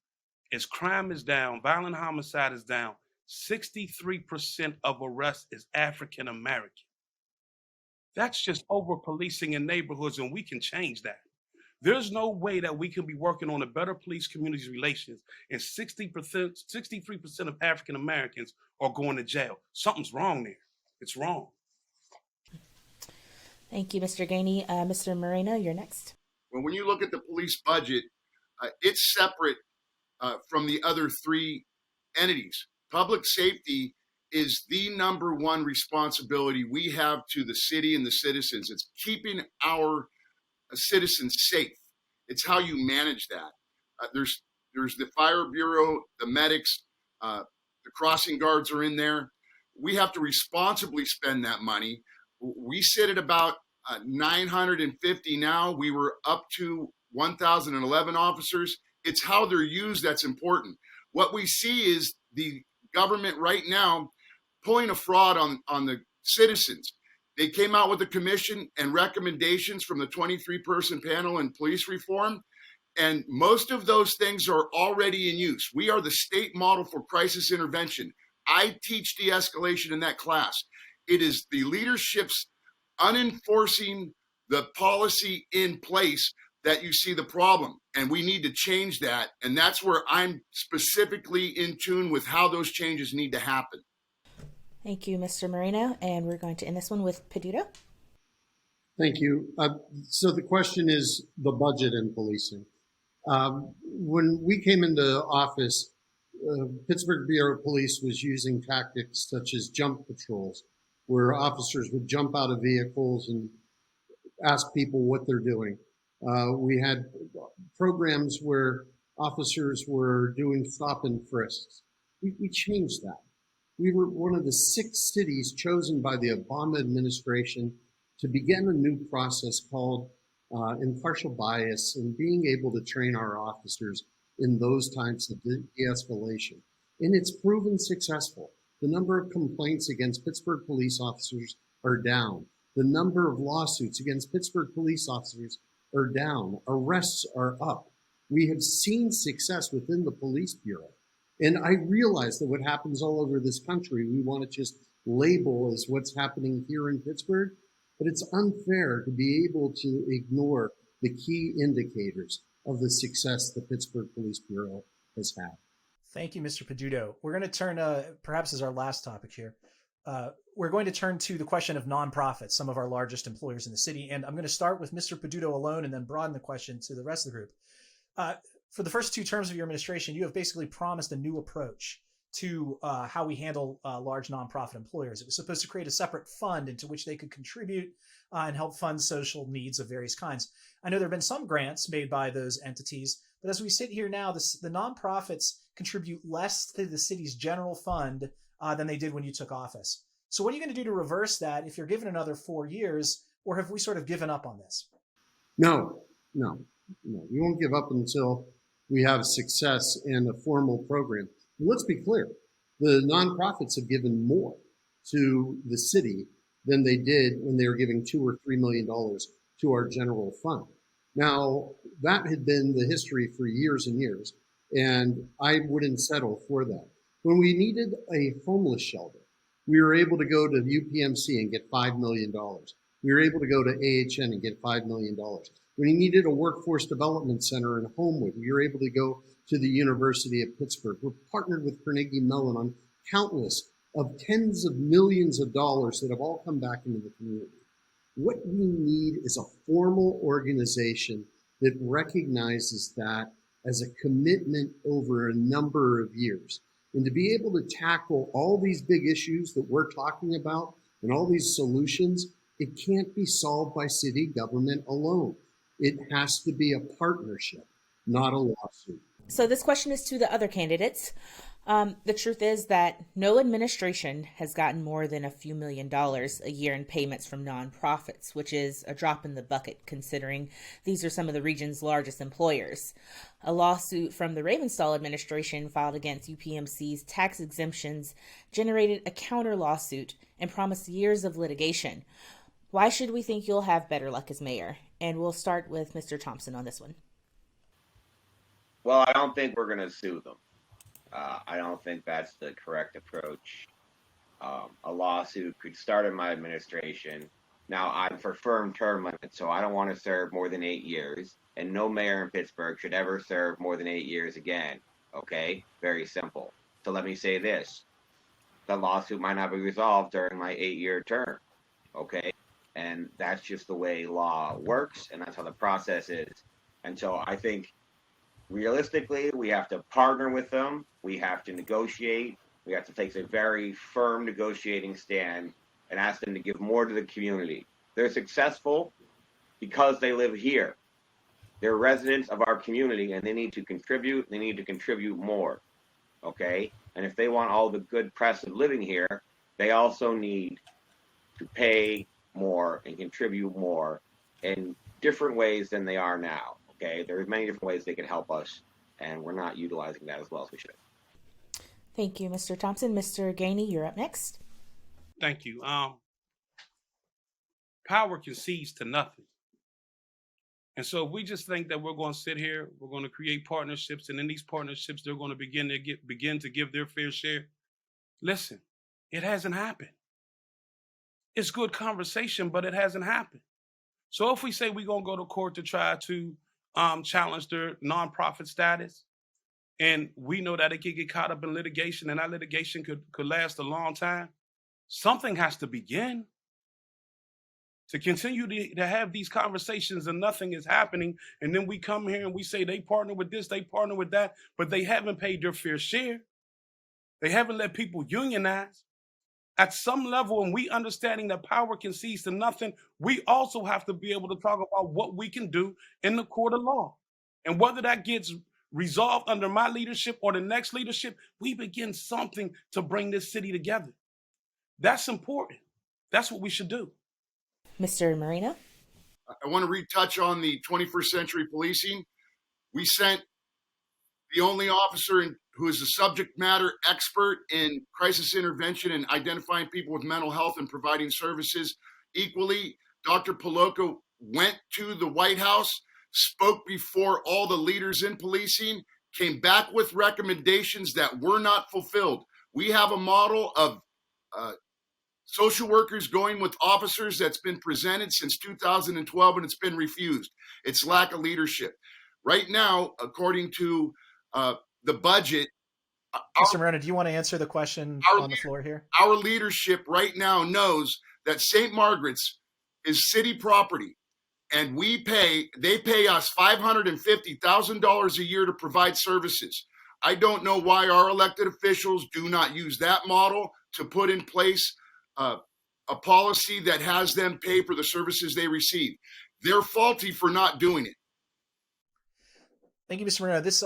as crime is down, violent homicide is down, 63% of arrests is African American. That's just over policing in neighborhoods, and we can change that. There's no way that we can be working on a better police community relations and 63% of African Americans are going to jail. Something's wrong there. It's wrong. Thank you, Mr. Gainey. Mr. Moreno, you're next. Well, when you look at the police budget, it's separate from the other 3 entities. Public safety is the number one responsibility we have to the city and the citizens. It's keeping our citizens safe. It's how you manage that. There's the fire bureau, the medics, the crossing guards are in there. We have to responsibly spend that money. We sit at about 950 now. We were up to 1,011 officers. It's how they're used that's important. What we see is the government right now pulling a fraud on the citizens. They came out with a commission and recommendations from the 23-person panel in police reform, and most of those things are already in use. We are the state model for crisis intervention. I teach de-escalation in that class. It is the leadership's unenforcing the policy in place that you see the problem, and we need to change that. And that's where I'm specifically in tune with how those changes need to happen. Thank you, Mr. Moreno. And we're going to end this one with Peduto. Thank you. So the question is the budget and policing. When we came into office, Pittsburgh Bureau of Police was using tactics such as jump patrols, where officers would jump out of vehicles and ask people what they're doing. We had programs where officers were doing stop and frisks. We changed that. We were one of the 6 cities chosen by the Obama administration to begin a new process called impartial bias and being able to train our officers in those types of de-escalation. And it's proven successful. The number of complaints against Pittsburgh police officers are down. The number of lawsuits against Pittsburgh police officers are down. Arrests are up. We have seen success within the police bureau. And I realize that what happens all over this country, we want to just label as what's happening here in Pittsburgh, but it's unfair to be able to ignore the key indicators of the success the Pittsburgh Police Bureau has had. Thank you, Mr. Peduto. We're going to turn, perhaps as our last topic here, we're going to turn to the question of nonprofits, some of our largest employers in the city. And I'm going to start with Mr. Peduto alone and then broaden the question to the rest of the group. For the first 2 terms of your administration, you have basically promised a new approach to how we handle large nonprofit employers. It was supposed to create a separate fund into which they could contribute and help fund social needs of various kinds. I know there have been some grants made by those entities, but as we sit here now, the nonprofits contribute less to the city's general fund than they did when you took office. So what are you going to do to reverse that if you're given another 4 years, or have we sort of given up on this? No. We won't give up until we have success in a formal program. And let's be clear, the nonprofits have given more to the city than they did when they were giving $2 or $3 million to our general fund. Now, that had been the history for years and years, and I wouldn't settle for that. When we needed a homeless shelter, we were able to go to UPMC and get $5 million. We were able to go to AHN and get $5 million. When we needed a workforce development center in Homewood, we were able to go to the University of Pittsburgh. We're partnered with Carnegie Mellon on countless of tens of millions of dollars that have all come back into the community. What we need is a formal organization that recognizes that as a commitment over a number of years. And to be able to tackle all these big issues that we're talking about and all these solutions, it can't be solved by city government alone. It has to be a partnership, not a lawsuit. So this question is to the other candidates. The truth is that no administration has gotten more than a few $1 million a year in payments from nonprofits, which is a drop in the bucket considering these are some of the region's largest employers. A lawsuit from the Ravenstall administration filed against UPMC's tax exemptions generated a counter lawsuit and promised years of litigation. Why should we think you'll have better luck as mayor? And we'll start with Mr. Thompson on this one. Well, I don't think we're going to sue them. I don't think that's the correct approach. A lawsuit could start in my administration. Now, I'm for firm term limits, so I don't want to serve more than 8 years, and no mayor in Pittsburgh should ever serve more than 8 years again. Okay? Very simple. So let me say this. The lawsuit might not be resolved during my 8-year term. Okay? And that's just the way law works, and that's how the process is. And so I think realistically, we have to partner with them. We have to negotiate. We have to take a very firm negotiating stand and ask them to give more to the community. They're successful because they live here. They're residents of our community, and they need to contribute. They need to contribute more, okay? And if they want all the good press of living here, they also need to pay more and contribute more in different ways than they are now. Okay, there's many different ways they can help us, and we're not utilizing that as well as we should. Thank you, Mr. Thompson. Mr. Gainey, you're up next. Thank you. Power concedes to nothing. And so if we just think that we're going to sit here, we're going to create partnerships, and in these partnerships, they're going to begin to give their fair share. Listen, it hasn't happened. It's good conversation, but it hasn't happened. So if we say we're going to go to court to try to challenge their nonprofit status, and we know that it could get caught up in litigation, and that litigation could last a long time, something has to begin. To continue to have these conversations and nothing is happening, and then we come here and we say they partner with this, they partner with that, but they haven't paid their fair share. They haven't let people unionize. At some level, and we understanding that power concedes to nothing, we also have to be able to talk about what we can do in the court of law. And whether that gets resolved under my leadership or the next leadership, we begin something to bring this city together. That's important. That's what we should do. Mr. Moreno? I want to retouch on the 21st century policing. We sent the only officer who is a subject matter expert in crisis intervention and identifying people with mental health and providing services equally. Dr. Peduto went to the White House, spoke before all the leaders in policing, came back with recommendations that were not fulfilled. We have a model of social workers going with officers that's been presented since 2012, and it's been refused. It's lack of leadership. Right now, according to the budget. Mr. Moreno, do you want to answer the question on the floor here? Our leadership right now knows that St. Margaret's is city property, and they pay us $550,000 a year to provide services. I don't know why our elected officials do not use that model to put in place a policy that has them pay for the services they receive. They're faulty for not doing it. Thank you, Mr. Moreno. This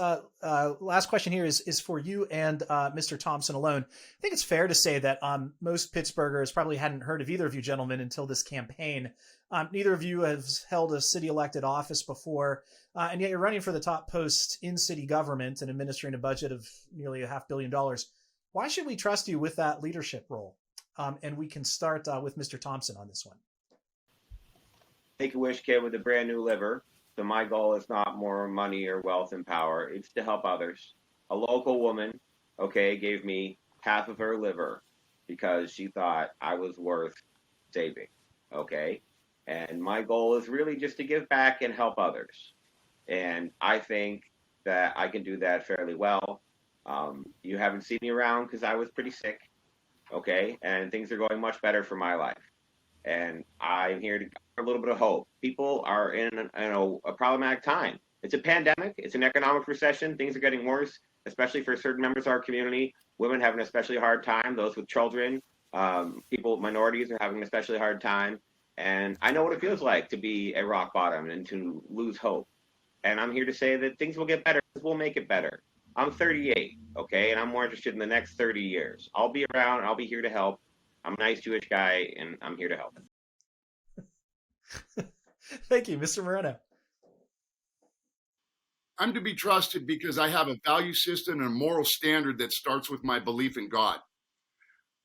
last question here is for you and Mr. Thompson alone. I think it's fair to say that most Pittsburghers probably hadn't heard of either of you gentlemen until this campaign. Neither of you has held a city elected office before, and yet you're running for the top post in city government and administering a budget of nearly $500 million. Why should we trust you with that leadership role? And we can start with Mr. Thompson on this one. Make a wish kid with a brand new liver. So my goal is not more money or wealth and power. It's to help others. A local woman, gave me half of her liver because she thought I was worth saving, And my goal is really just to give back and help others. And I think that I can do that fairly well. You haven't seen me around because I was pretty sick, And things are going much better for my life. And I'm here to offer a little bit of hope. People are in a problematic time. It's a pandemic. It's an economic recession. Things are getting worse, especially for certain members of our community. Women have an especially hard time. Those with children, minorities are having an especially hard time. And I know what it feels like to be at rock bottom and to lose hope. And I'm here to say that things will get better. We'll make it better. I'm 38, and I'm more interested in the next 30 years. I'll be around. I'll be here to help. I'm a nice Jewish guy, and I'm here to help. Thank you, Mr. Moreno. I'm to be trusted because I have a value system and a moral standard that starts with my belief in God.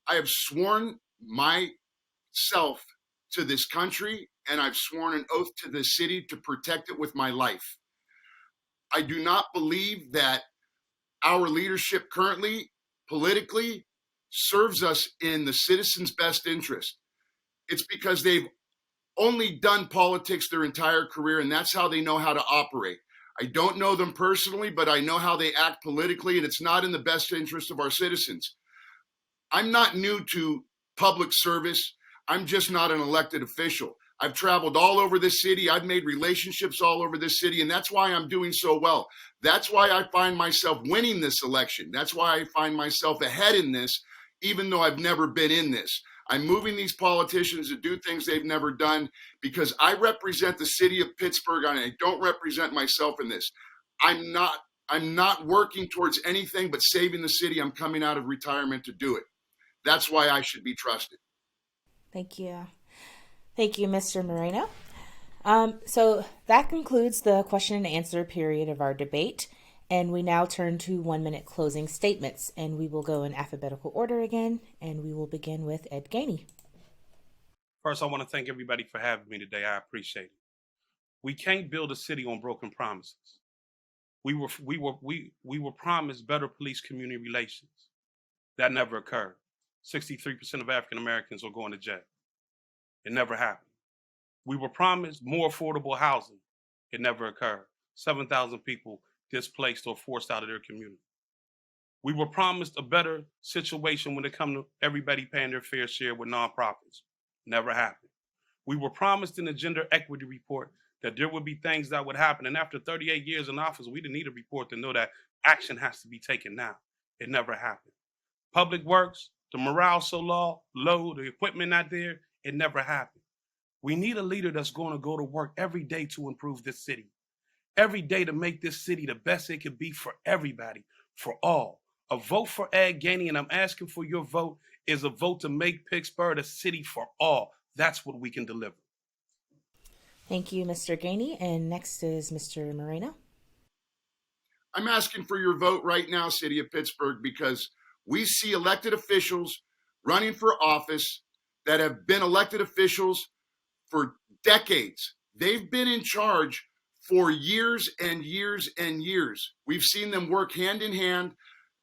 I have sworn myself to this country, and I've sworn an oath to this city to protect it with my life. I do not believe that our leadership currently, politically, serves us in the citizens' best interest. It's because they've only done politics their entire career, and that's how they know how to operate. I don't know them personally, but I know how they act politically, and it's not in the best interest of our citizens. I'm not new to public service. I'm just not an elected official. I've traveled all over this city. I've made relationships all over this city, and that's why I'm doing so well. That's why I find myself winning this election. That's why I find myself ahead in this, even though I've never been in this. I'm moving these politicians to do things they've never done because I represent the city of Pittsburgh, and I don't represent myself in this. I'm not working towards anything but saving the city. I'm coming out of retirement to do it. That's why I should be trusted. Thank you. Thank you, Mr. Moreno. So that concludes the question and answer period of our debate. And we now turn to 1-minute closing statements, and we will go in alphabetical order again, and we will begin with Ed Gainey. First, I want to thank everybody for having me today. I appreciate it. We can't build a city on broken promises. We were promised better police-community relations. That never occurred. 63% of African Americans are going to jail. It never happened. We were promised more affordable housing. It never occurred. 7,000 people displaced or forced out of their community. We were promised a better situation when it comes to everybody paying their fair share with nonprofits. Never happened. We were promised in the gender equity report that there would be things that would happen. And after 38 years in office, we didn't need a report to know that action has to be taken now. It never happened. Public works, the morale so low, the equipment not there, it never happened. We need a leader that's going to go to work every day to improve this city. Every day to make this city the best it could be for everybody, for all. A vote for Ed Gainey, and I'm asking for your vote, is a vote to make Pittsburgh a city for all. That's what we can deliver. Thank you, Mr. Gainey. And next is Mr. Moreno. I'm asking for your vote right now, City of Pittsburgh, because we see elected officials running for office that have been elected officials for decades. They've been in charge for years and years and years. We've seen them work hand in hand,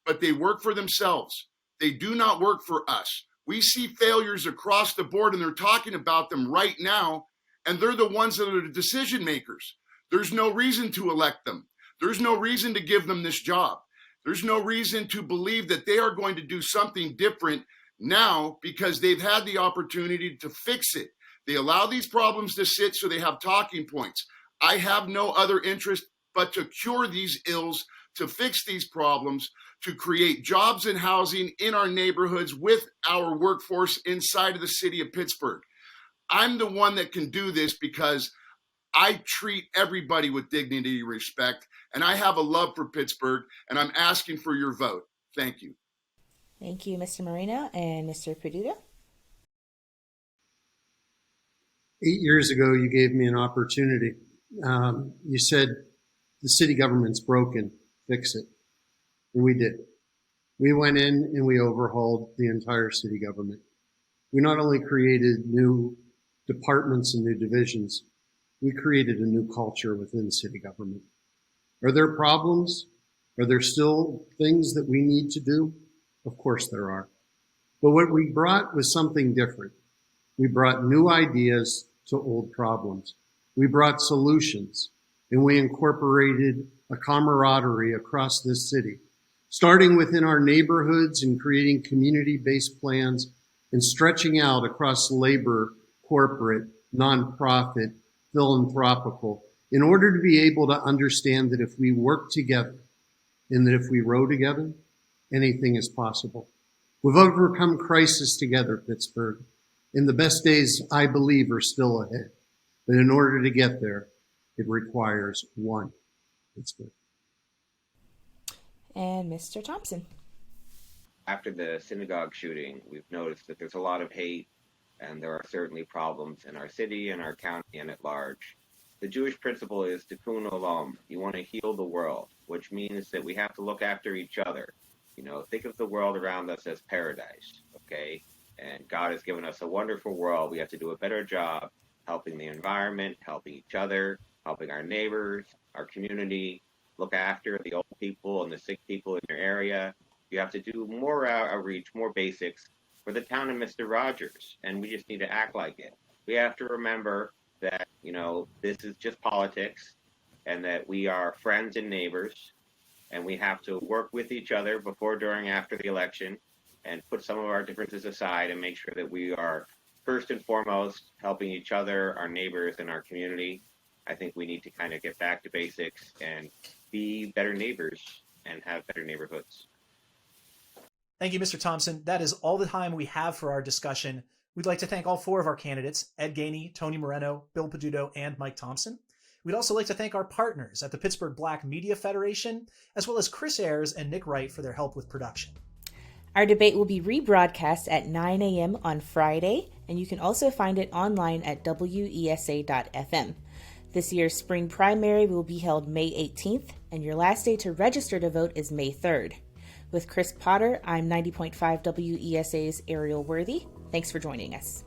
but they work for themselves. They do not work for us. We see failures across the board, and they're talking about them right now, and they're the ones that are the decision makers. There's no reason to elect them. There's no reason to give them this job. There's no reason to believe that they are going to do something different now because they've had the opportunity to fix it. They allow these problems to sit so they have talking points. I have no other interest but to cure these ills, to fix these problems, to create jobs and housing in our neighborhoods with our workforce inside of the city of Pittsburgh. I'm the one that can do this because I treat everybody with dignity and respect, and I have a love for Pittsburgh, and I'm asking for your vote. Thank you. Thank you, Mr. Moreno. And Mr. Peduto? 8 years ago, you gave me an opportunity. You said, the city government's broken, fix it. And we did. We went in and we overhauled the entire city government. We not only created new departments and new divisions, we created a new culture within city government. Are there problems? Are there still things that we need to do? Of course there are. But what we brought was something different. We brought new ideas to old problems. We brought solutions, and we incorporated a camaraderie across this city, starting within our neighborhoods and creating community-based plans and stretching out across labor, corporate, nonprofit, philanthropical, in order to be able to understand that if we work together and that if we row together, anything is possible. We've overcome crisis together, Pittsburgh, and the best days, I believe, are still ahead. But in order to get there, it requires one Pittsburgh. And Mr. Thompson. After the synagogue shooting, we've noticed that there's a lot of hate, and there are certainly problems in our city and our county and at large. The Jewish principle is tikkun olam. You want to heal the world, which means that we have to look after each other. You know, think of the world around us as paradise, okay? And God has given us a wonderful world. We have to do a better job helping the environment, helping each other, helping our neighbors, our community, look after the old people and the sick people in your area. You have to do more outreach, more basics for the town of Mr. Rogers, and we just need to act like it. We have to remember that, you know, this is just politics and that we are friends and neighbors, and we have to work with each other before, during, after the election and put some of our differences aside and make sure that we are first and foremost helping each other, our neighbors, and our community. I think we need to kind of get back to basics and be better neighbors and have better neighborhoods. Thank you, Mr. Thompson. That is all the time we have for our discussion. We'd like to thank all four of our candidates, Ed Gainey, Tony Moreno, Bill Peduto, and Mike Thompson. We'd also like to thank our partners at the Pittsburgh Black Media Federation, as well as Chris Ayers and Nick Wright for their help with production. Our debate will be rebroadcast at 9 a.m. on Friday, and you can also find it online at WESA.fm. This year's spring primary will be held May 18th, and your last day to register to vote is May 3rd. With Chris Potter, I'm 90.5 WESA's Ariel Worthy. Thanks for joining us.